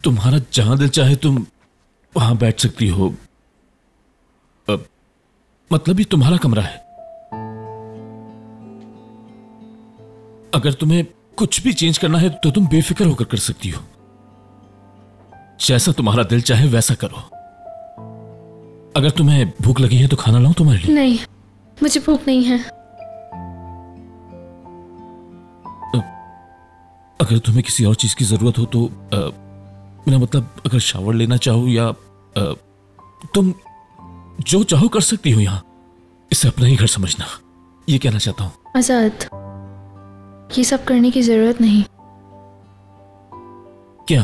तुम्हारा जहां दिल चाहे तुम वहां बैठ सकती हो। मतलब ये तुम्हारा कमरा है। अगर तुम्हें कुछ भी चेंज करना है तो तुम बेफिक्र होकर कर सकती हो। जैसा तुम्हारा दिल चाहे वैसा करो। अगर तुम्हें भूख लगी है तो खाना लाऊं तुम्हारे लिए? नहीं, मुझे भूख नहीं है। अगर तुम्हें किसी और चीज की जरूरत हो तो मेरा मतलब अगर शावर लेना चाहो या तुम जो चाहो कर सकती हो। यहां इसे अपना ही घर समझना, ये कहना चाहता हूं। आजाद, ये सब करने की जरूरत नहीं। क्या?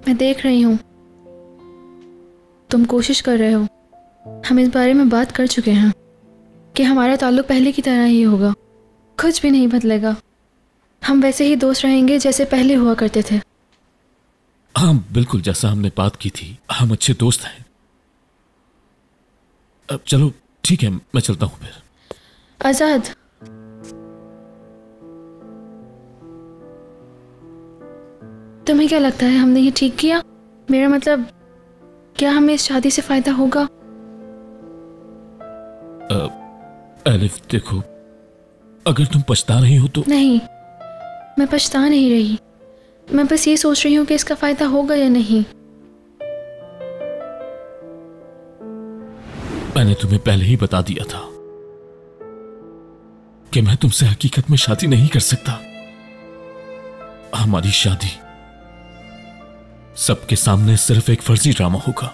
मैं देख रही हूं तुम कोशिश कर रहे हो। हम इस बारे में बात कर चुके हैं कि हमारा ताल्लुक पहले की तरह ही होगा, कुछ भी नहीं बदलेगा। हम वैसे ही दोस्त रहेंगे जैसे पहले हुआ करते थे। हाँ बिल्कुल, जैसा हमने बात की थी, हम अच्छे दोस्त हैं। अब चलो ठीक है, मैं चलता हूं फिर। आजाद, तुम्हें क्या लगता है हमने ये ठीक किया? मेरा मतलब, क्या हमें इस शादी से फायदा होगा? एलिफ देखो, अगर तुम पछता रही हो तो। नहीं, मैं पछता नहीं रही। मैं बस ये सोच रही हूँ कि इसका फायदा होगा या नहीं। मैंने तुम्हें पहले ही बता दिया था कि मैं तुमसे हकीकत में शादी नहीं कर सकता। हमारी शादी सबके सामने सिर्फ एक फर्जी ड्रामा होगा।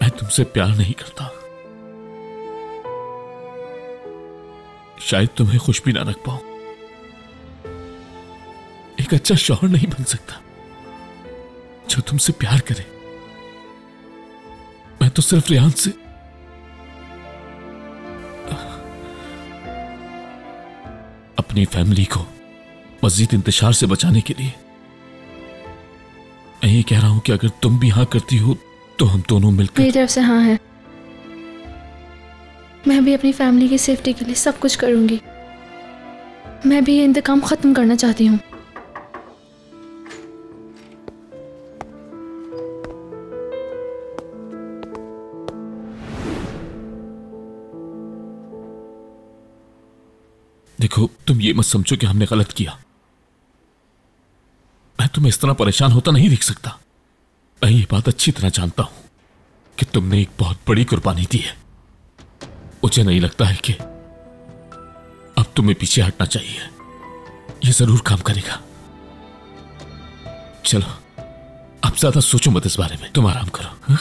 मैं तुमसे प्यार नहीं करता। शायद तुम्हें खुश भी ना रख पाऊं। एक अच्छा शौहर नहीं बन सकता जो तुमसे प्यार करे। मैं तो सिर्फ रियान से अपनी फैमिली को मजीद इंतशार से बचाने के लिए मैं ये कह रहा हूं कि अगर तुम भी हाँ करती हो तो हम दोनों मिलकर। मेरी तरफ से हाँ है। मैं भी अपनी फैमिली की सेफ्टी के लिए सब कुछ करूंगी। मैं भी ये इंतकाम खत्म करना चाहती हूँ। देखो, तुम ये मत समझो कि हमने गलत किया। मैं तुम्हें इस तरह परेशान होता नहीं देख सकता। मैं ये बात अच्छी तरह जानता हूं कि तुमने एक बहुत बड़ी कुर्बानी दी है। मुझे नहीं लगता है कि अब तुम्हें पीछे हटना चाहिए। ये जरूर काम करेगा। चलो, अब ज्यादा सोचो मत इस बारे में, तुम आराम करो।